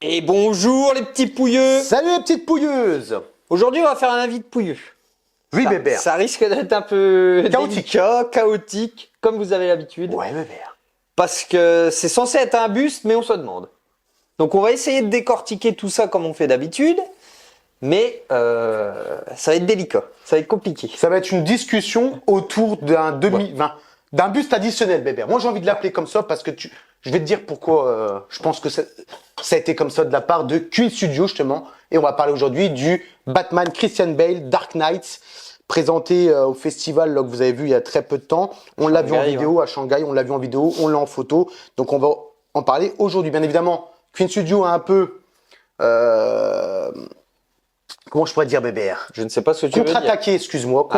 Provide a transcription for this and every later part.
Et bonjour les petits pouilleux. Salut les petites pouilleuses. Aujourd'hui on va faire un avis de pouilleux. Oui bébé. Ça risque d'être un peu Chaotique. délicat, chaotique, comme vous avez l'habitude. Ouais bébé. Parce que c'est censé être un buste, mais on se demande. Donc on va essayer de décortiquer tout ça comme on fait d'habitude. Mais ça va être délicat, ça va être compliqué. Ça va être une discussion autour d'un d'un buste additionnel bébé. Moi j'ai envie de l'appeler comme ça parce que je vais te dire pourquoi je pense que ça a été comme ça de la part de Queen Studio justement. Et on va parler aujourd'hui du Batman Christian Bale Dark Knight présenté au festival là, que vous avez vu il y a très peu de temps. On l'a vu en vidéo à Shanghai, on l'a vu en vidéo, on l'a en photo. Donc on va en parler aujourd'hui. Bien évidemment, Queen Studio a un peu... comment je pourrais dire bébé? Je ne sais pas ce que tu veux dire. Contre-attaquer, excuse-moi.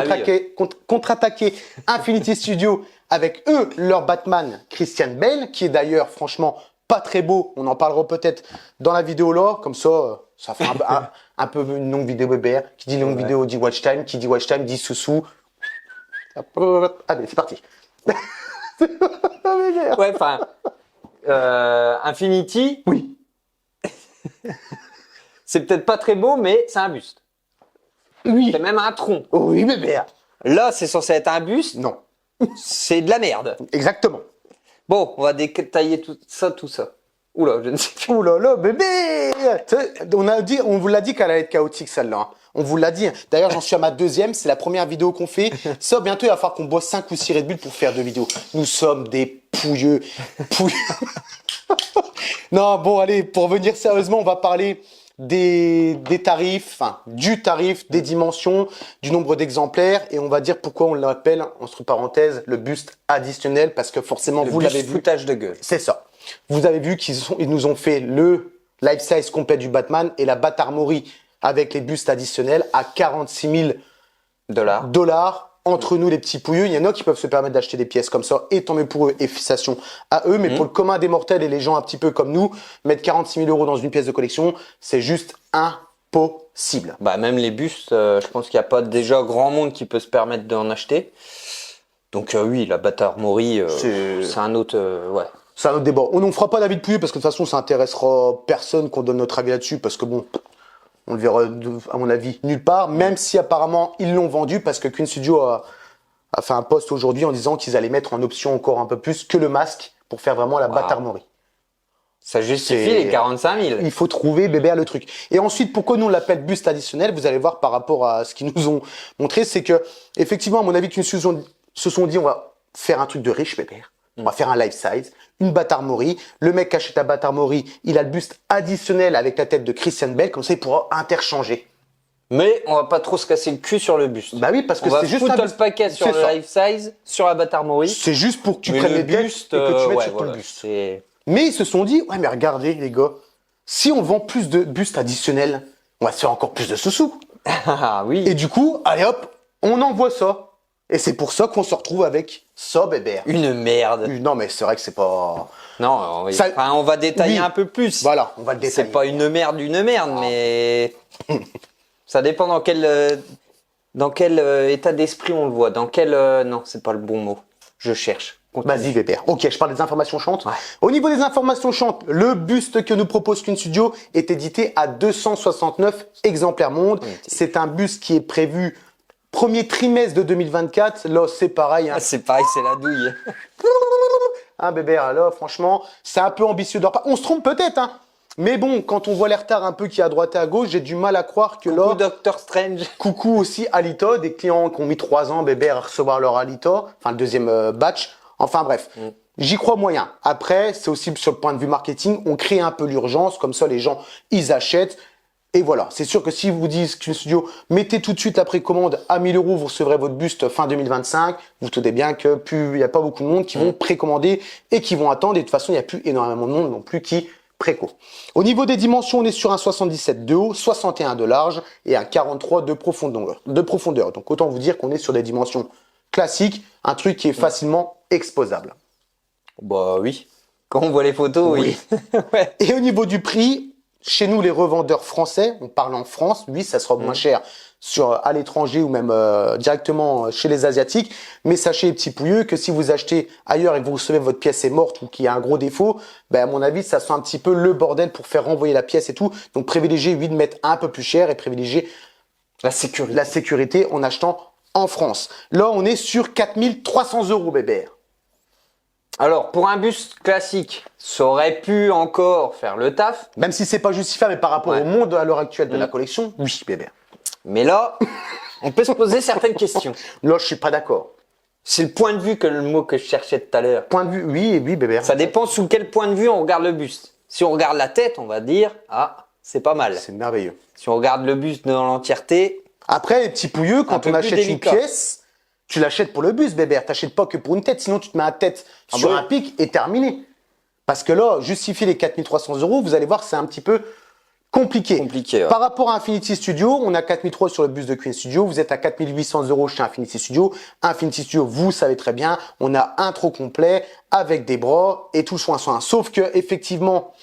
Contre-attaquer Infinity Studio avec eux, leur Batman Christian Bale, qui est d'ailleurs franchement pas très beau. On en parlera peut-être dans la vidéo là. Comme ça fait un peu une longue vidéo bébé. Qui dit longue vidéo dit watch time. Qui dit watch time dit sous-sous. Allez, c'est parti. Ouais, enfin... Infinity... Oui. C'est peut-être pas très beau, mais c'est un buste. Oui. C'est même un tronc. Oui bébé. Là, c'est censé être un buste. Non. C'est de la merde. Exactement. Bon, on va détailler tout ça. Oula, je ne sais plus. Oh là là, bébé! On vous l'a dit qu'elle allait être chaotique celle-là. Hein. On vous l'a dit. D'ailleurs, j'en suis à ma deuxième. C'est la première vidéo qu'on fait. Ça, bientôt, il va falloir qu'on bosse 5 ou 6 Red Bull pour faire 2 vidéos. Nous sommes des pouilleux. Non, bon, allez, pour venir sérieusement, on va parler des tarifs, enfin, du tarif, des dimensions, du nombre d'exemplaires. Et on va dire pourquoi on l'appelle, entre parenthèses, le buste additionnel. Parce que forcément, vous l'avez vu. Foutage de gueule. C'est ça. Vous avez vu ils nous ont fait le life size complet du Batman et la Bat Armory avec les bustes additionnels à 46 000 $ entre nous les petits pouilleux. Il y en a qui peuvent se permettre d'acheter des pièces comme ça et tant mieux pour eux et félicitations à eux. Mais pour le commun des mortels et les gens un petit peu comme nous, mettre 46 000 € dans une pièce de collection, c'est juste impossible. Bah même les bustes, je pense qu'il n'y a pas déjà grand monde qui peut se permettre d'en acheter. Donc oui, la Bat Armory, c'est un autre... ouais. C'est un autre débat. On n'en fera pas d'avis de pouilleux parce que de toute façon, ça intéressera personne qu'on donne notre avis là-dessus parce que bon, on le verra, à mon avis, nulle part. Même si apparemment, ils l'ont vendu parce que Queen Studio a fait un post aujourd'hui en disant qu'ils allaient mettre en option encore un peu plus que le masque pour faire vraiment la Bat Armory. Ça justifie les 45 000. Il faut trouver bébé le truc. Et ensuite, pourquoi nous on l'appelle buste additionnel? Vous allez voir par rapport à ce qu'ils nous ont montré, c'est que effectivement, à mon avis, Queen Studio se sont dit on va faire un truc de riche bébé. On va faire un life size, une Bat Armory. Le mec qui achète la Bat Armory, il a le buste additionnel avec la tête de Christian Bale, comme ça il pourra interchanger. Mais on va pas trop se casser le cul sur le buste. Bah oui, parce que c'est juste un le paquet sur le life size, sur la Bat Armory. C'est juste pour que tu prennes les bustes et que tu mettes sur ton buste. Mais ils se sont dit, ouais mais regardez les gars, si on vend plus de bustes additionnels, on va se faire encore plus de sous-sous. Ah oui. Et du coup, allez hop, on envoie ça. Et c'est pour ça qu'on se retrouve avec ça, bébé. Une merde. Non, mais c'est vrai que c'est pas... Non, ça... enfin, on va détailler un peu plus. Voilà, on va le détailler. C'est pas une merde, mais... ça dépend dans quel état d'esprit on le voit. Dans quel... non, c'est pas le bon mot. Je cherche. Vas-y, bébé. Ok, je parle des informations chantes. Ouais. Au niveau des informations chantes, le buste que nous propose Queen Studio est édité à 269 exemplaires monde. Oui, c'est un buste qui est prévu... premier trimestre de 2024, là c'est pareil. Hein. C'est pareil, c'est la douille. Hein bébé, là franchement, c'est un peu ambitieux de leur part. On se trompe peut-être, hein. Mais bon, quand on voit les retards un peu qui est à droite et à gauche, j'ai du mal à croire que coucou Doctor Strange. Coucou aussi Alita, des clients qui ont mis 3 ans bébé à recevoir leur Alita, enfin le deuxième batch. Enfin bref, j'y crois moyen. Après, c'est aussi sur le point de vue marketing, on crée un peu l'urgence, comme ça les gens, ils achètent. Et voilà, c'est sûr que si vous dites Queen Studio, mettez tout de suite la précommande à 1 000 €, vous recevrez votre buste fin 2025. Vous doutez bien que il n'y a pas beaucoup de monde qui vont précommander et qui vont attendre. Et de toute façon, il n'y a plus énormément de monde non plus qui préco. Au niveau des dimensions, on est sur un 77 de haut, 61 de large et un 43 de profondeur. Donc autant vous dire qu'on est sur des dimensions classiques, un truc qui est facilement exposable. Bah oui, quand on voit les photos, oui. Ouais. Et au niveau du prix, chez nous, les revendeurs français, on parle en France, oui, ça sera moins cher à l'étranger ou même directement chez les Asiatiques. Mais sachez, les petits pouilleux, que si vous achetez ailleurs et que vous recevez votre pièce est morte ou qu'il y a un gros défaut, à mon avis, ça sent un petit peu le bordel pour faire renvoyer la pièce et tout. Donc privilégiez, oui, de mettre un peu plus cher et privilégiez la sécurité en achetant en France. Là, on est sur 4300 €, bébé. Alors, pour un buste classique, ça aurait pu encore faire le taf. Même si c'est pas justifiable, mais par rapport au monde à l'heure actuelle de la collection, oui, bébé. Mais là, on peut se poser certaines questions. Là, je suis pas d'accord. C'est le point de vue que le mot que je cherchais tout à l'heure. Point de vue, oui, bébé. Ça dépend sous quel point de vue on regarde le buste. Si on regarde la tête, on va dire, ah, c'est pas mal. C'est merveilleux. Si on regarde le buste dans l'entièreté, Après, les petits pouilleux, Un quand peu on plus achète une délicat. pièce, tu l'achètes pour le buste, bébé. T'achètes pas que pour une tête, sinon tu te mets la tête sur bah oui. un pic et terminé. Parce que là, justifier les 4300 €, vous allez voir, c'est un petit peu compliqué. Compliqué, ouais. Par rapport à Infinity Studio, on a 4300 sur le buste de Queen Studio, vous êtes à 4800 € chez Infinity Studio. Infinity Studio, vous savez très bien, on a un trop complet avec des bras et tout soin soin. Sauf que, effectivement,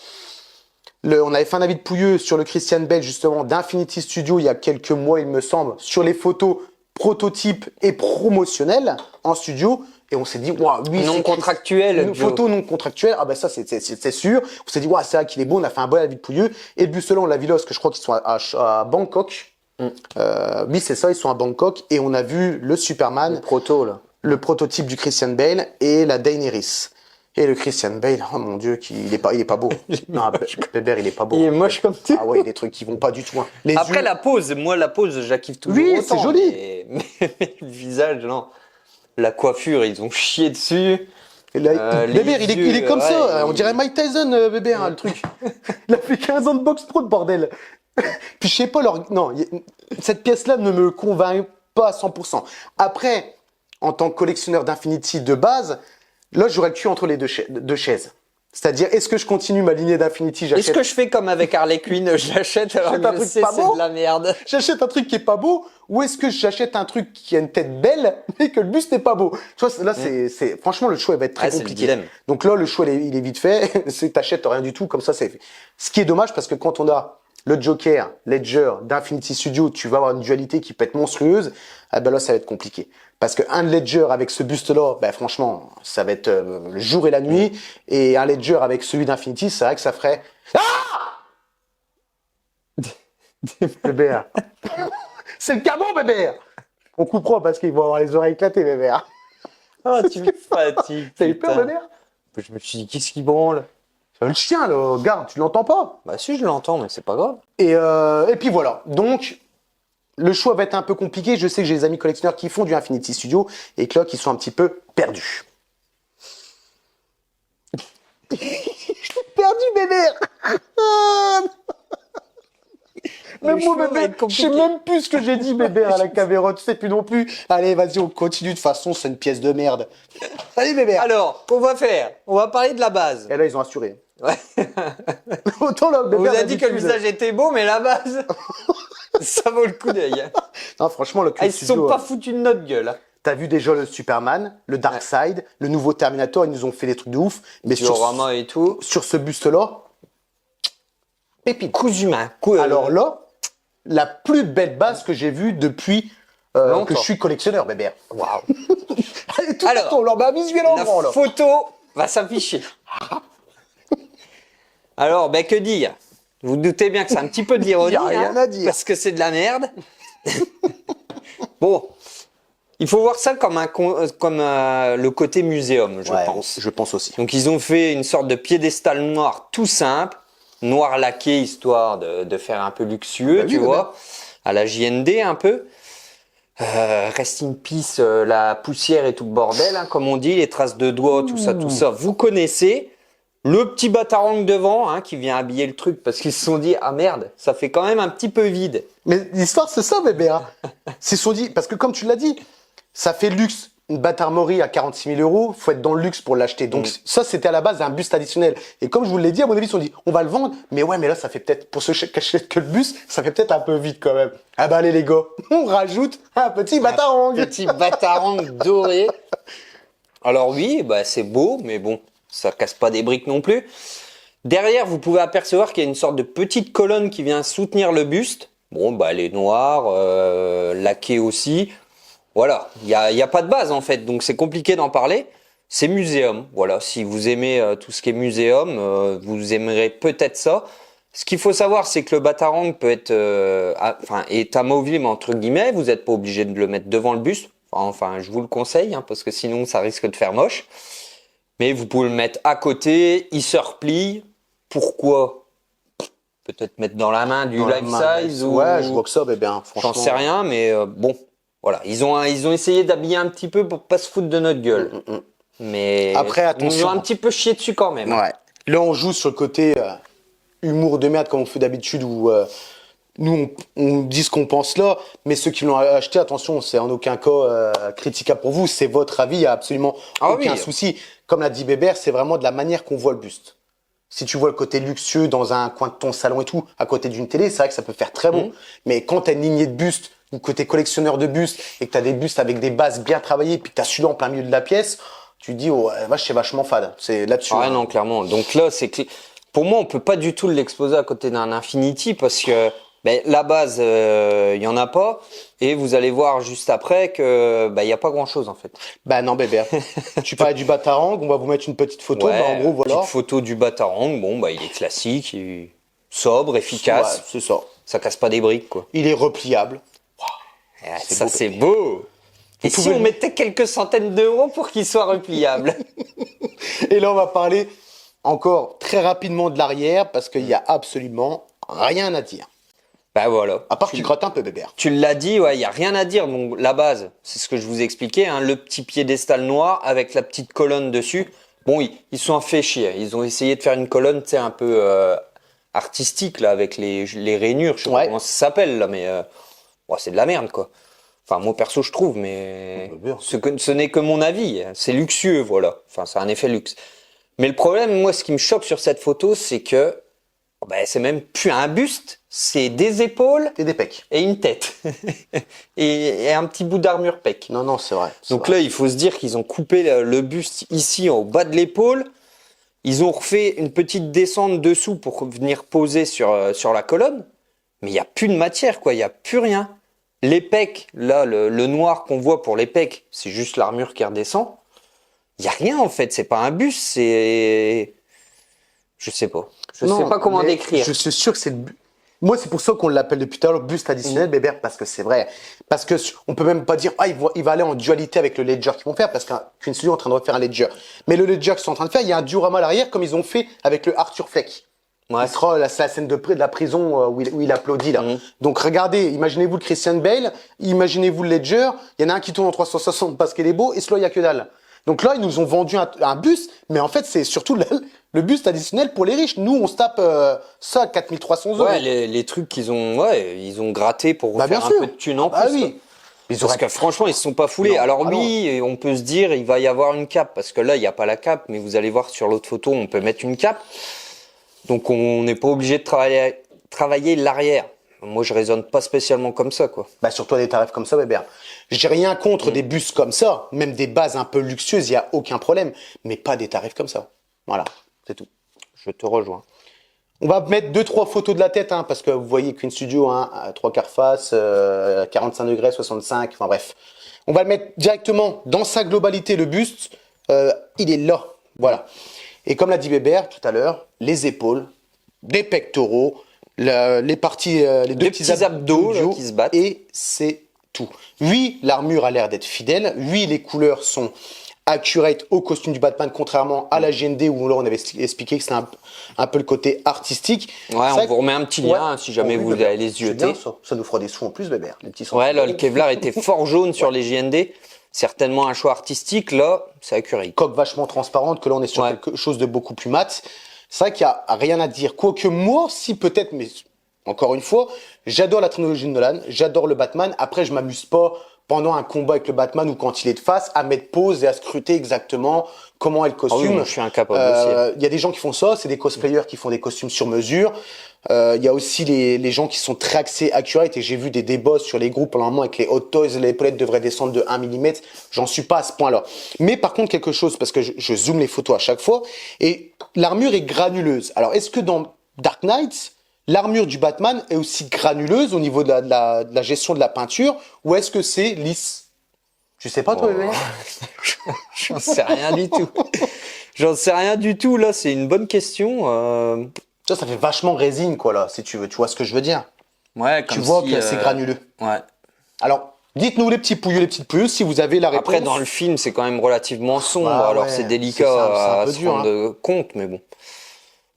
on avait fait un avis de pouilleux sur le Christian Bale, justement, d'Infinity Studio il y a quelques mois, il me semble, sur les photos prototypes et promotionnelles en studio. Et on s'est dit, waouh, lui, non c'est contractuel. une photo non contractuelle, ah ben ça c'est sûr. On s'est dit, ouais, c'est vrai qu'il est beau, on a fait un bon avis de pouilleux. Et le buste là, on l'a vu là, parce que je crois qu'ils sont à Bangkok. Oui, c'est ça, ils sont à Bangkok. Et on a vu le Superman, Proto, là. le prototype du Christian Bale et la Daenerys. Et le Christian Bale, oh mon Dieu, il est pas beau. Non, Bébert, il est pas beau. Il est moche comme tout. Ah ouais, il y a des trucs qui vont pas du tout. Hein. Les Après yeux- la pose, moi la pose, je la kiffe toujours Oui, autant, c'est joli. Mais le visage, non. La coiffure, ils ont chié dessus. Là, les Bébert, il est yeux, comme ça. ouais, On dirait Mike Tyson, Bébert, le truc. Il a fait 15 ans de boxe pro, de bordel. Puis je sais pas, non, cette pièce-là ne me convainc pas à 100%. Après, en tant que collectionneur d'Infinity de base, là, j'aurais le cul entre les deux chaises. C'est-à-dire, est-ce que je continue ma lignée d'Infinity, Est-ce que je fais comme avec Harley Quinn, je l'achète alors J'achète un que je truc sais pas c'est beau. de la merde. J'achète un truc qui est pas beau, ou est-ce que j'achète un truc qui a une tête belle, mais que le buste n'est pas beau? Tu vois, là, franchement, le choix il va être très Ouais, c'est le compliqué. dilemme. Donc là, le choix, il est vite fait. C'est t'achètes rien du tout, comme ça, c'est fait. Ce qui est dommage, parce que quand on a le Joker, Ledger, d'Infinity Studio, tu vas avoir une dualité qui peut être monstrueuse. Ah ben là, ça va être compliqué. Parce que un Ledger avec ce buste-là, ben franchement, ça va être le jour et la nuit. Et un Ledger avec celui d'Infinity, c'est vrai que ça ferait... Bébé. C'est le cabot, bébé. On coupera parce qu'ils vont avoir les oreilles éclatées, bébé. Ah, tu me fatigues. T'as eu peur, putain. bébé? Je me suis dit, qu'est-ce qui branle? C'est le chien, là. Garde, tu l'entends pas. Bah si, je l'entends, mais c'est pas grave. Et puis voilà. Donc, le choix va être un peu compliqué. Je sais que j'ai des amis collectionneurs qui font du Infinity Studio et que là, qui sont un petit peu perdus. Je t'ai perdu, bébé. Même Le moi, choix va bébé, être je compliqué. sais même plus ce que j'ai dit, bébé, à la caméra. Tu sais plus non plus. Allez, vas-y, on continue. De toute façon, c'est une pièce de merde. Allez, bébé. Alors, qu'on va faire? On va parler de la base. Et là, ils ont assuré. Ouais. Autant là, On bébé. vous a dit que le visage était beau, mais la base, ça vaut le coup d'œil. Hein. Non, franchement, le Ah, ils se sont studio, pas foutus de notre gueule. Hein. t'as vu déjà le Superman, le Darkseid, le nouveau Terminator, ils nous ont fait des trucs de ouf. Mais Diorama et tout. sur ce buste-là, pépite. Coups humains. Alors là, la plus belle base que j'ai vue depuis Longtemps. que je suis collectionneur, bébé. Waouh. Allez, tout Alors, on leur met un visuel en La grand, là. photo va s'afficher. Alors, ben que dire? Vous doutez bien que c'est un petit peu de l'ironie. Y a rien à dire. Parce que c'est de la merde. Bon, il faut voir ça comme le côté muséum, je Ouais, pense. Je pense aussi. Donc ils ont fait une sorte de piédestal noir tout simple, noir laqué histoire de faire un peu luxueux, Bah oui, tu bah vois, à la JND un peu. Rest in peace, la poussière et tout le bordel, hein, comme on dit, les traces de doigts, tout ça, vous connaissez. Le petit batarang devant, hein, qui vient habiller le truc parce qu'ils se sont dit, ah merde, ça fait quand même un petit peu vide. Mais l'histoire, c'est ça, bébé. Hein. C'est son dit, parce que comme tu l'as dit, ça fait luxe. Une Bâtard Mori à 46 000 €, faut être dans le luxe pour l'acheter. Donc ça, c'était à la base un buste additionnel. Et comme je vous l'ai dit, à mon avis, ils se sont dit, on va le vendre, mais ouais, mais là, ça fait peut-être, pour ceux qui achètent que le buste, ça fait peut-être un peu vite quand même. Ah bah allez les gars, on rajoute un petit batarang. Petit batarang doré. Alors oui, bah c'est beau, mais bon, ça casse pas des briques non plus. Derrière, vous pouvez apercevoir qu'il y a une sorte de petite colonne qui vient soutenir le buste. Bon, bah, elle est noire, laquée aussi. Voilà, il y a pas de base en fait, donc c'est compliqué d'en parler. C'est muséum, voilà. Si vous aimez tout ce qui est muséum, vous aimerez peut-être ça. Ce qu'il faut savoir, c'est que le Batarang peut être, est amovible entre guillemets. Vous n'êtes pas obligé de le mettre devant le buste. Enfin, je vous le conseille, hein, parce que sinon ça risque de faire moche. Mais vous pouvez le mettre à côté, il se replie. Pourquoi? Peut-être mettre dans la main du Dans la life main, size ouais, je vois que ça, bébé, hein, franchement. j'en sais rien, mais bon, voilà. Ils ont essayé d'habiller un petit peu pour pas se foutre de notre gueule. Mais Après, ils attention. ont un petit peu chié dessus quand même. Ouais. Là, on joue sur le côté humour de merde comme on fait d'habitude où nous, on dit ce qu'on pense là, mais ceux qui l'ont acheté, attention, c'est en aucun cas critiquable pour vous, c'est votre avis, il n'y a absolument Ah aucun oui. souci. Comme l'a dit Bébert, c'est vraiment de la manière qu'on voit le buste. Si tu vois le côté luxueux dans un coin de ton salon et tout, à côté d'une télé, c'est vrai que ça peut faire très beau. Mais quand tu as une lignée de bustes, ou côté collectionneur de bustes, et que tu as des bustes avec des bases bien travaillées, puis que tu as celui-là en plein milieu de la pièce, tu te dis, oh, vache, c'est vachement fade. C'est là-dessus. Ah hein. non, clairement. Donc là, pour moi, on peut pas du tout l'exposer à côté d'un Infinity parce que la base, il y en a pas. Et vous allez voir juste après que il y a pas grand-chose en fait. Bah non, Bébert. Tu parlais du Batarang, on va vous mettre une petite photo. Ouais, Bah, en gros, voilà. petite photo du Batarang. Bon, il est classique, il est sobre, efficace. Ouais, c'est ça. Ça casse pas des briques, quoi. Il est repliable. Ouais, C'est ça, beau, c'est bébé. beau. Et si pouvez on le- mettait quelques centaines d'euros pour qu'il soit repliable? Et là, on va parler encore très rapidement de l'arrière parce qu'il y a absolument rien à dire. Bah voilà. À part que tu grattes un peu, Bébert. Tu l'as dit, ouais, il y a rien à dire. Donc la base, c'est ce que je vous ai expliqué, hein, le petit piédestal noir avec la petite colonne dessus. Bon, ils sont fait chier. Ils ont essayé de faire une colonne, tu sais, un peu artistique là, avec les rainures. Je sais pas Ouais. comment ça s'appelle là, mais c'est de la merde quoi. Enfin, moi perso, je trouve, mais Oh, bah, bien. ce n'est que mon avis. C'est luxueux, voilà. Enfin, c'est un effet luxe. Mais le problème, moi, ce qui me choque sur cette photo, c'est que c'est même plus un buste, c'est des épaules Et des pecs. et une tête et un petit bout d'armure pec. Non, non, c'est vrai. c'est Donc vrai. là, il faut se dire qu'ils ont coupé le buste ici au bas de l'épaule. Ils ont refait une petite descente dessous pour venir poser sur la colonne. Mais il n'y a plus de matière, quoi. Il n'y a plus rien. Les pecs, là, le noir qu'on voit pour les pecs, c'est juste l'armure qui redescend. Il n'y a rien, en fait. C'est pas un buste, c'est... Je sais pas. Je sais Non, pas comment mais décrire. Je suis sûr que c'est le Moi, c'est pour ça qu'on l'appelle depuis tout à l'heure buste additionnel, Bébert, parce que c'est vrai. Parce que on peut même pas dire, il va aller en dualité avec le ledger qu'ils vont faire, parce qu'une studio est en train de refaire un ledger. Mais le ledger qu'ils sont en train de faire, il y a un diorama à l'arrière, comme ils ont fait avec le Arthur Fleck. Ouais. Il sera la scène de la prison où il applaudit là. Mhm. Donc regardez, imaginez-vous le Christian Bale, imaginez-vous le Ledger, il y en a un qui tourne en 360 parce qu'il est beau, et celui-là, il y a que dalle. Donc là, ils nous ont vendu un buste, mais en fait, c'est surtout le buste additionnel pour les riches. Nous, on se tape ça à 4300 euros. Ouais, les trucs qu'ils ont, ils ont gratté pour Bah, faire bien un sûr. peu de thunes en Ah plus. oui. quoi. Ils Parce auraient- que franchement, ils se sont pas foulés. Non. Alors Ah oui, on peut se dire, il va y avoir une cape, parce que là, il n'y a pas la cape, mais vous allez voir sur l'autre photo, on peut mettre une cape. Donc on n'est pas obligé de travailler l'arrière. Moi, je raisonne pas spécialement comme ça, quoi. Bah, surtout à des tarifs comme ça, Bébert. J'ai rien contre des bustes comme ça, même des bases un peu luxueuses, il y a aucun problème, mais pas des tarifs comme ça. Voilà, c'est tout. Je te rejoins. On va mettre 2-3 photos de la tête, hein, parce que vous voyez qu'une studio, hein, à 3/4 face, 45 degrés, 65, enfin bref. On va le mettre directement dans sa globalité, le buste. Il est là, voilà. Et comme l'a dit Bébert tout à l'heure, les épaules, des pectoraux, les parties, les deux Des petits abdos, là, qui se battent. et c'est tout. Oui, l'armure a l'air d'être fidèle. Oui, les couleurs sont accurate au costume du Batman, contrairement à la GND où là on avait expliqué que c'était un peu le côté artistique. Ouais, C'est on vrai vous que- remet un petit lien, hein, si jamais Oui, vous Bébert. allez les C'est yeuter. bien, ça nous fera des sous en plus, Bébert. Les petits sous. Ouais, là, le Kevlar était fort jaune sur les JND. Certainement un choix artistique. Là, c'est accurate. Coque vachement transparente, que là on est sur Ouais. quelque chose de beaucoup plus mat. C'est vrai qu'il n'y a rien à dire. Quoique moi, si peut-être, mais encore une fois, j'adore la trilogie de Nolan, j'adore le Batman. Après, je m'amuse pas pendant un combat avec le Batman ou quand il est de face à mettre pause et à scruter exactement comment est le Ah oui, costume. moi, je suis incapable aussi. Il y a des gens qui font ça, c'est des cosplayers qui font des costumes sur mesure. Il y a aussi les gens qui sont très axés accurate et j'ai vu des débats sur les groupes pendant un moment avec les hot toys, les épaulettes devraient descendre de 1 mm. J'en suis pas à ce point-là. Mais par contre, quelque chose, parce que je zoome les photos à chaque fois, et l'armure est granuleuse. Alors, est-ce que dans Dark Knight, l'armure du Batman est aussi granuleuse au niveau de la gestion de la peinture, ou est-ce que c'est lisse? Tu sais pas, toi, Oh. bébé? J'en sais rien du tout. J'en sais rien du tout, là, c'est une bonne question. Ça fait vachement résine, quoi, là, si tu veux. Tu vois ce que je veux dire? Ouais, Tu comme vois si, que c'est granuleux. Ouais. Alors, dites-nous, les petits pouilleux, les petites pouilleuses, si vous avez la réponse. Après, dans le film, c'est quand même relativement sombre, Bah alors ouais, c'est c'est délicat ça, c'est un à peu se dur, rendre compte, mais bon.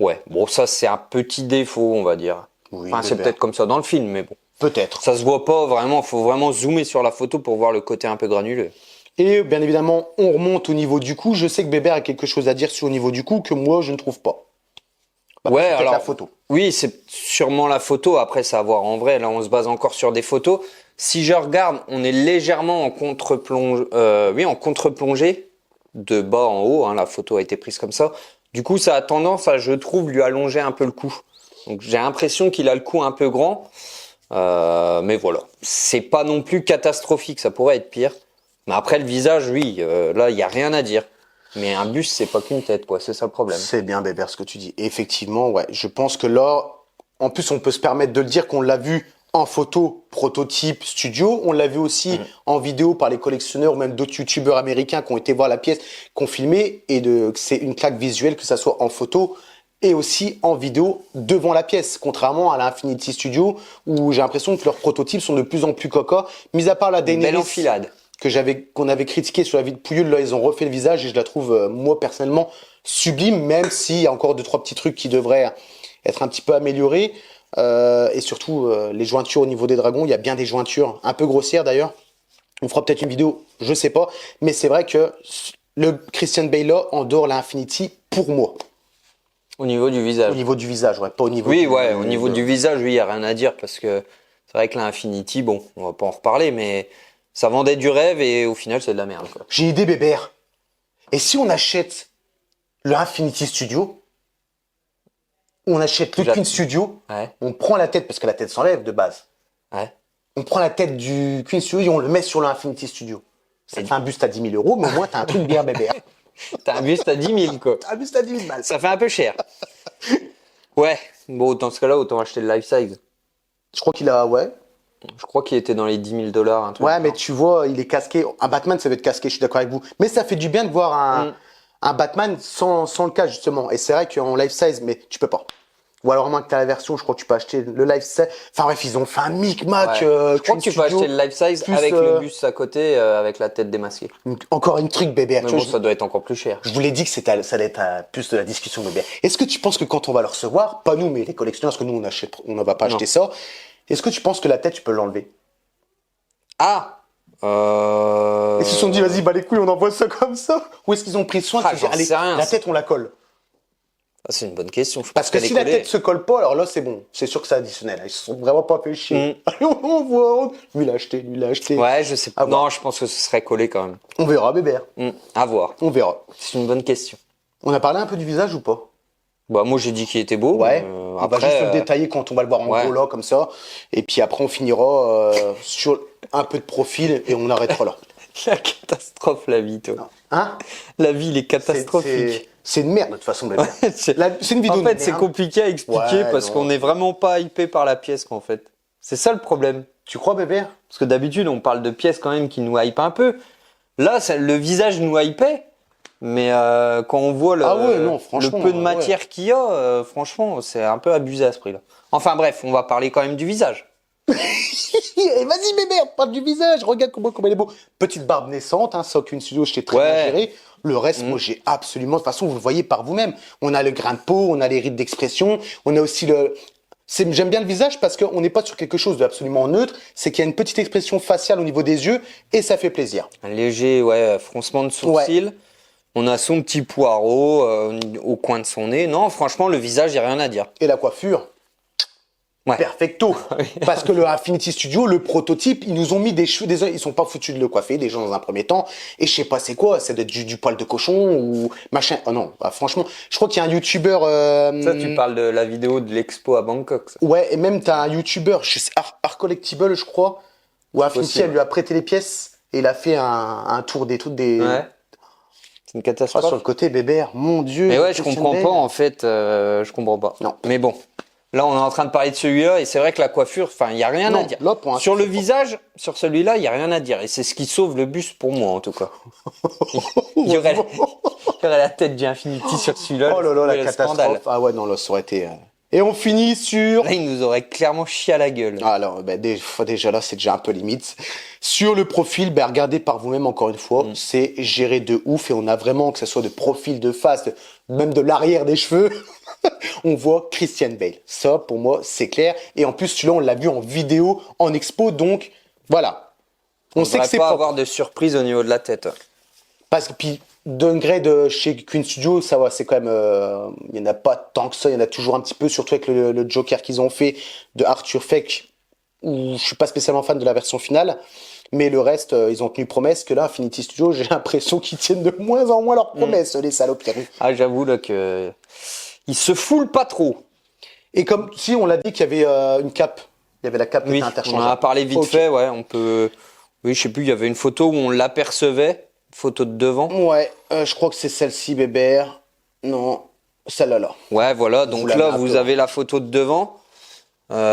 Ouais, bon, ça, c'est un petit défaut, on va dire. Oui, Enfin, c'est bébé. peut-être comme ça dans le film, mais bon. Peut-être. Ça se voit pas vraiment, faut vraiment zoomer sur la photo pour voir le côté un peu granuleux. Et bien évidemment, on remonte au niveau du cou. Je sais que Bébert a quelque chose à dire sur au niveau du cou que moi, je ne trouve pas. Bah, Ouais, c'est peut-être alors, la photo. oui, c'est sûrement la photo. Après, ça à voir en vrai. Là, on se base encore sur des photos. Si je regarde, on est légèrement en contre-plonge, oui, en contre-plongée, de bas en haut. Hein, la photo a été prise comme ça. Du coup, ça a tendance à, je trouve, lui allonger un peu le cou. Donc, j'ai l'impression qu'il a le cou un peu grand. Mais voilà, c'est pas non plus catastrophique. Ça pourrait être pire. Mais après, le visage, oui, là, il y a rien à dire. Mais un buste, c'est pas qu'une tête, quoi. C'est ça le problème. C'est bien, Bébert, ce que tu dis. Et effectivement, ouais, je pense que là, en plus, on peut se permettre de le dire qu'on l'a vu en photo, prototype, studio. On l'a vu aussi en vidéo par les collectionneurs ou même d'autres youtubeurs américains qui ont été voir la pièce, qui ont filmé, et que c'est une claque visuelle, que ça soit en photo et aussi en vidéo devant la pièce, contrairement à la Infinity Studio, où j'ai l'impression que leurs prototypes sont de plus en plus coca, mis à part la Une belle Daenerys enfilade. qu'on avait critiqué sur la vie de Pouilleul. Là, ils ont refait le visage et je la trouve, moi, personnellement, sublime, même s'il y a encore deux, trois petits trucs qui devraient être un petit peu améliorés. Et surtout, les jointures au niveau des dragons, il y a bien des jointures un peu grossières d'ailleurs. On fera peut-être une vidéo, je sais pas. Mais c'est vrai que le Christian Bale là endort la Infinity pour moi. Au niveau du visage. Au niveau du visage, ouais, pas au niveau Oui, du... ouais, au niveau du visage, oui, il n'y a rien à dire parce que c'est vrai que l'Infinity, bon, on va pas en reparler, mais ça vendait du rêve et au final, c'est de la merde, quoi. J'ai une idée, Bébert. Et si on achète le Infinity Studio, on achète le J'a- Queen Studio, Ouais, on prend la tête, parce que la tête s'enlève de base. ouais. On prend la tête du Queen Studio et on le met sur le Infinity Studio. Ça te fait un buste à 10 000 euros, mais au moins t'as un truc bien, Bébert. T'as un buste à 10 000, quoi. Un buste à 10 000 balles. Ça fait un peu cher. Ouais, bon, dans ce cas-là, autant acheter le life size. Je crois qu'il a, ouais. Je crois qu'il était dans les 10 000 $, un truc. Ouais, mais tu vois, il est casqué. Un Batman, ça va être casqué, je suis d'accord avec vous. Mais ça fait du bien de voir un Batman sans le cas, justement. Et c'est vrai qu'en life size, mais tu peux pas. Ou alors, à moins que tu as la version, je crois que tu peux acheter le life size. Enfin bref, ils ont fait un micmac. Ouais. Je crois que tu peux acheter le life size plus, avec le buste à côté, avec la tête démasquée. Encore une truc, bébé. Mais Tu bon, vois, ça doit être encore plus cher. je vous l'ai dit que ça allait être plus de la discussion, bébé. Est-ce que tu penses que quand on va le recevoir, pas nous, mais les collectionneurs, parce que nous, on ne va pas Non. acheter ça, est-ce que tu penses que la tête, tu peux l'enlever? Ah Ils se sont dit, vas-y, bah les couilles, on envoie ça comme ça? Ou est-ce qu'ils ont pris soin de se dire, j'en allez, sais rien, la ça. tête, on la colle? Ah, c'est une bonne question. Je Parce pense que qu'elle si est la collée. tête se colle pas, alors là, c'est bon. C'est sûr que c'est additionnel. Ils se sont vraiment pas fait chier. Allez, on voit. Lui, il a acheté, lui, il a acheté. Ouais, je sais À pas. voir. Non, je pense que ce serait collé quand même. On verra, bébé. À voir. On verra. C'est une bonne question. On a parlé un peu du visage ou pas? Bah, moi, j'ai dit qu'il était beau. Ouais. mais, On après, va juste le détailler quand on va le voir en ouais. gros là, comme ça. Et puis après, on finira sur un peu de profil et on arrêtera là. La catastrophe, la vie, toi. Hein? La vie, il est catastrophique. C'est une merde, de toute façon, bébé. C'est C'est une vidéo en de fait, c'est merde. compliqué à expliquer Ouais, parce non. qu'on n'est vraiment pas hypé par la pièce, quoi, en fait. C'est ça le problème. Tu crois, bébé? Parce que d'habitude, on parle de pièces quand même qui nous hype un peu. Là, le visage nous hypait. Mais quand on voit Ah ouais, non, le franchement, peu de ouais. matière qu'il y a, franchement, c'est un peu abusé à ce prix-là. Enfin bref, on va parler quand même du visage. Eh, vas-y, bébé, parle du visage. Regarde comment il est beau. Petite barbe naissante, hein, ça, aucune studio, je t'ai très bien Ouais. géré. Le reste, moi, j'ai absolument. De toute façon, vous le voyez par vous-même. On a le grain de peau, on a les rides d'expression, on a aussi le. J'aime bien le visage parce qu'on n'est pas sur quelque chose d'absolument neutre. C'est qu'il y a une petite expression faciale au niveau des yeux et ça fait plaisir. Un léger froncement de sourcil. On a son petit poireau au coin de son nez. Non, franchement, le visage, il n'y a rien à dire. Et la coiffure, Ouais. perfecto. Parce que le Infinity Studio, le prototype, ils nous ont mis des cheveux, ils sont pas foutus de le coiffer, des gens dans un premier temps. Et je sais pas c'est quoi, c'est du poil de cochon ou machin. Oh non, bah, franchement, je crois qu'il y a un youtubeur. Ça, tu parles de la vidéo de l'expo à Bangkok. Ça. Ouais, et même t'as un youtubeur, je sais, Art Collectible, je crois, où Infinity Possible. elle lui a prêté les pièces et il a fait un tour des trucs des. Ouais. C'est une Ah, catastrophe. sur le côté bébert, mon dieu. Mais ouais, je Christian comprends Bale. pas en fait. Je comprends pas. Non. Mais bon, Là, on est en train de parler de celui-là et c'est vrai que la coiffure, enfin, il y a rien Non, à dire. là, pour l'instant, Sur le c'est pas- visage, sur celui-là, il y a rien à dire et c'est ce qui sauve le buste pour moi en tout cas. Il y aurait, il y aurait la tête du Infinity sur celui-là. Oh là là, la le catastrophe. scandale. Ah ouais, non, là, ça aurait été... Et on finit sur... Là, il nous aurait clairement chié à la gueule. Ah, alors, ben, déjà là, c'est déjà un peu limite. Sur le profil, ben, regardez par vous-même encore une fois, c'est géré de ouf et on a vraiment, que ce soit de profil, de face, même de l'arrière des cheveux, on voit Christian Bale. Ça, pour moi, c'est clair. Et en plus, celui-là, on l'a vu en vidéo, en expo, donc voilà. On sait que c'est pas propre. avoir de surprise au niveau de la tête. Parce que puis downgrade chez Queen Studio, ça va, c'est quand même, il y en a pas tant que ça, il y en a toujours un petit peu, surtout avec le Joker qu'ils ont fait de Arthur Fleck, où je suis pas spécialement fan de la version finale, mais le reste, ils ont tenu promesse que là, Infinity Studio, j'ai l'impression qu'ils tiennent de moins en moins leurs promesses, les salopieries. Ah, j'avoue là que il se foule pas trop. Et comme si on l'a dit qu'il y avait une cape, il y avait la cape qui Oui, était on en interchangeable. a parlé vite Ok. fait, ouais, on peut. Oui, je sais plus, il y avait une photo où on l'apercevait, photo de devant. Ouais, je crois que c'est celle-ci, Bébert. Non, celle-là là. Ouais, voilà. Donc l'avez là, un vous peu. avez la photo de devant.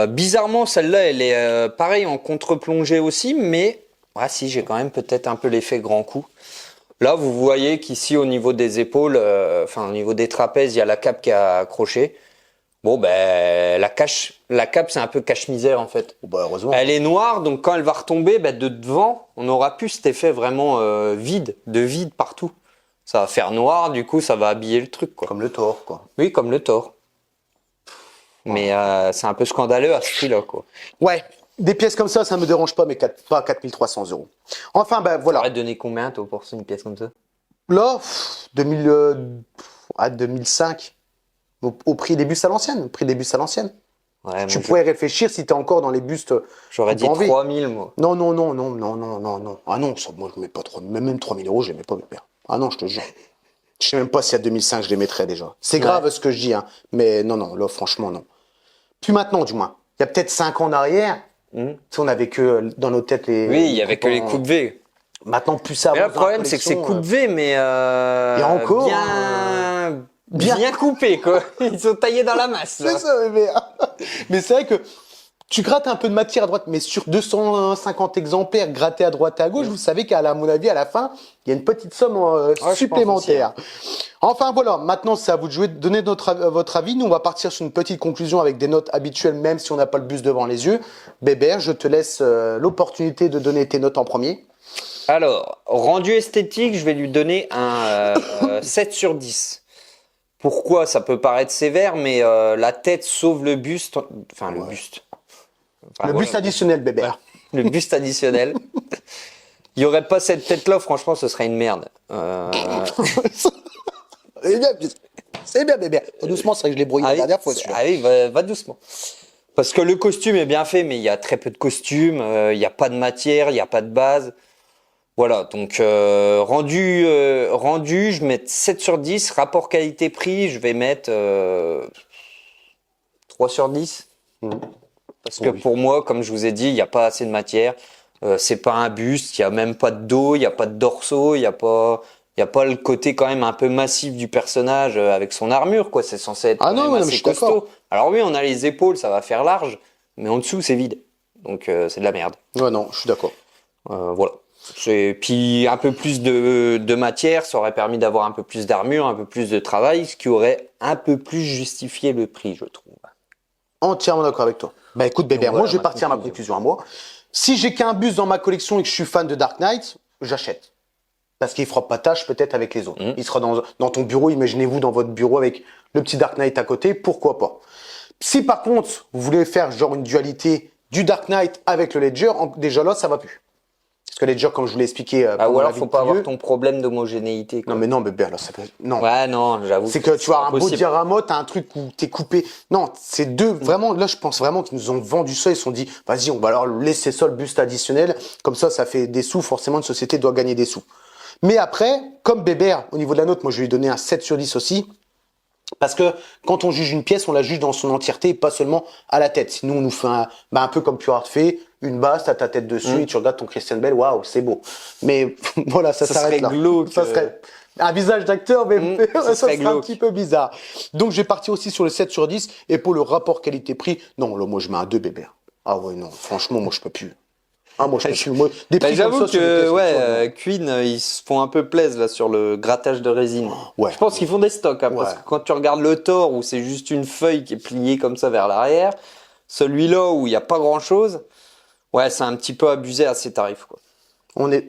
Bizarrement, celle-là, elle est pareil en contre-plongée aussi, mais ah si, j'ai quand même peut-être un peu l'effet grand coup. Là, vous voyez qu'ici, au niveau des épaules, enfin au niveau des trapèzes, il y a la cape qui a accroché. Bon, ben la cape, c'est un peu cache-misère en fait. Oh, bah, heureusement. Elle est noire, donc quand elle va retomber, ben, de devant, on aura plus cet effet vraiment de vide partout. Ça va faire noir, du coup, ça va habiller le truc, quoi. Comme le Thor, quoi. Oui, comme le Thor. Mais c'est un peu scandaleux à ce prix-là, quoi. Ouais, des pièces comme ça me dérange pas, mais pas 4300 euros. Enfin, ben Ça voilà. aurait donné combien, toi, pour une pièce comme ça? Là, 2005, au prix des bustes à l'ancienne. Au prix des bustes à l'ancienne. Ouais, Tu moi, pourrais réfléchir si t'es encore dans les bustes. j'aurais dit en V. 3000, moi. Non, non, non, non, non, non, non, non. Ah non, ça, moi, je mets pas 3 même 3000 euros, je les mets pas, mes pères. Ah non, je te jure. Je sais même pas si à 2005, je les mettrais déjà. C'est grave ce que je dis, hein. Mais non, non, là, franchement, non. Puis maintenant, du moins. Il y a peut-être 5 ans en arrière, tu sais, on avait que dans nos têtes les. Oui, il y avait que les coupes coupes V. Maintenant, plus ça Mais là, avance le dans la problème, c'est que c'est collection, coupe V, mais et encore, bien coupé, quoi. Ils sont taillés dans la masse, là. C'est ça, mais c'est vrai que tu grattes un peu de matière à droite, mais sur 250 exemplaires grattés à droite et à gauche, vous savez qu'à mon avis, à la fin, il y a une petite somme supplémentaire. Enfin voilà, maintenant c'est à vous de jouer, de donner votre avis. Nous, on va partir sur une petite conclusion avec des notes habituelles, même si on n'a pas le bus devant les yeux. Bébert, je te laisse l'opportunité de donner tes notes en premier. Alors, rendu esthétique, je vais lui donner un 7 sur 10. Pourquoi? Ça peut paraître sévère, mais la tête sauve le buste. Enfin, le buste. Enfin, Le voilà. buste additionnel, Bébert. Le buste additionnel. Il n'y aurait pas cette tête-là, franchement, ce serait une merde. C'est bien, Bébert. Doucement, c'est vrai que je l'ai brouillé la dernière fois, celui-là. Ah oui, va doucement. Parce que le costume est bien fait, mais il y a très peu de costumes, il n'y a pas de matière, il n'y a pas de base. Voilà, donc rendu, je mets 7 sur 10. Rapport qualité-prix, je vais mettre 3 sur 10. Parce que pour moi, comme je vous ai dit, il n'y a pas assez de matière. C'est pas un buste, il n'y a même pas de dos, il n'y a pas de dorsaux, il n'y a pas le côté quand même un peu massif du personnage avec son armure, quoi. C'est censé être quand même mais je assez suis d'accord. costaud. Alors oui, on a les épaules, ça va faire large, mais en dessous, c'est vide. Donc c'est de la merde. Ouais, non, je suis d'accord. Voilà. Puis un peu plus de matière, ça aurait permis d'avoir un peu plus d'armure, un peu plus de travail, ce qui aurait un peu plus justifié le prix, je trouve. Entièrement d'accord avec toi. Bah écoute, Bébert, Donc, voilà, moi je vais ma partir à ma conclusion. conclusion à moi. Si j'ai qu'un buste dans ma collection et que je suis fan de Dark Knight, j'achète. Parce qu'il fera pas tâche peut-être avec les autres. Il sera dans ton bureau, imaginez-vous dans votre bureau avec le petit Dark Knight à côté, pourquoi pas. Si par contre, vous voulez faire genre une dualité du Dark Knight avec le Ledger, déjà là, ça va plus. Parce que Ledger, comme je vous l'ai expliqué, Ah, pendant ou la alors, faut vidéo, pas avoir ton problème d'homogénéité, quoi. Non mais non, Bébert, là, ça peut... Non. Ouais, non, j'avoue. C'est que tu vois un beau impossible. diorama, t'as un truc où t'es coupé. Non, c'est deux. Vraiment, là, je pense vraiment qu'ils nous ont vendu ça. Ils se sont dit, vas-y, on va alors laisser ça le buste additionnel. Comme ça fait des sous. Forcément, une société doit gagner des sous. Mais après, comme Bébert, au niveau de la note, moi, je vais lui donner un 7 sur 10 aussi. Parce que quand on juge une pièce, on la juge dans son entièreté et pas seulement à la tête. Sinon, on nous fait un peu comme Pure Art fait, une base, t'as ta tête dessus et tu regardes ton Christian Bale, waouh, c'est beau. Mais voilà, ça Ça s'arrête serait là. glauque, Ça serait... Un visage d'acteur, mais Ce ça serait serait un glauque. petit peu bizarre. Donc, je vais partir aussi sur le 7 sur 10. Et pour le rapport qualité-prix, non, là, moi, je mets un 2 Bébert. Ah ouais, non, franchement, moi, je peux plus. Ah, moi, je peux plus. Moi, des Bah, prix comme j'avoue ça, sur des que pièces ouais, comme ça, non. Queen, ils se font un peu plaisir là sur le grattage de résine. Ouais. Je pense qu'ils font des stocks, hein, parce Ouais. que quand tu regardes le Thor où c'est juste une feuille qui est pliée comme ça vers l'arrière, celui-là où il n'y a pas grand-chose, ouais, c'est un petit peu abusé à ces tarifs, quoi.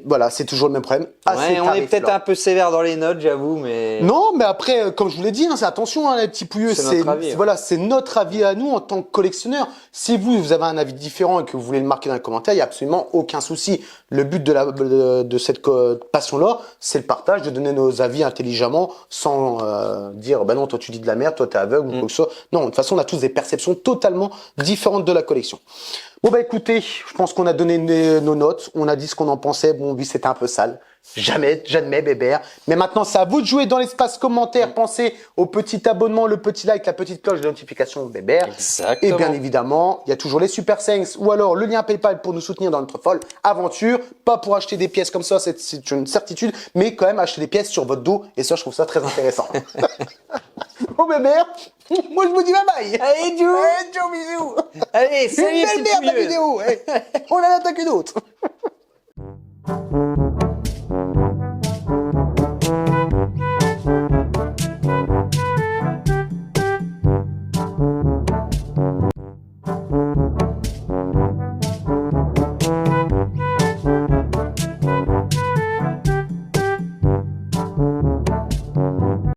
Voilà, c'est toujours le même problème. À ces Ouais, on est peut-être tarifs-là. un peu sévère dans les notes, j'avoue, mais Non, mais après, comme je vous l'ai dit, hein, c'est attention, hein, les petits pouilleux, C'est notre avis, hein. voilà, c'est notre avis à nous en tant que collectionneurs. Si vous avez un avis différent et que vous voulez le marquer dans les commentaires, il n'y a absolument aucun souci. Le but de cette passion-là, c'est le partage, de donner nos avis intelligemment, sans dire, bah non, toi tu dis de la merde, toi t'es aveugle ou quoi que ce soit. Non, de toute façon, on a tous des perceptions totalement différentes de la collection. Bon bah écoutez, je pense qu'on a donné nos notes, on a dit ce qu'on en pensait. Bon, oui, c'était un peu sale. J'admets, Bébert. Mais maintenant, c'est à vous de jouer dans l'espace commentaire. Pensez au petit abonnement, le petit like, la petite cloche de notification de Bébert. Exactement. Et bien évidemment, il y a toujours les Super Thanks ou alors le lien PayPal pour nous soutenir dans notre folle aventure. Pas pour acheter des pièces comme ça, c'est une certitude, mais quand même acheter des pièces sur votre dos. Et ça, je trouve ça très intéressant. Bon Bébert, moi je vous dis bye bye. Allez, Joe. Ciao, bisous. Allez, C'est une salut, belle c'est merde la vidéo. On en attaque une autre.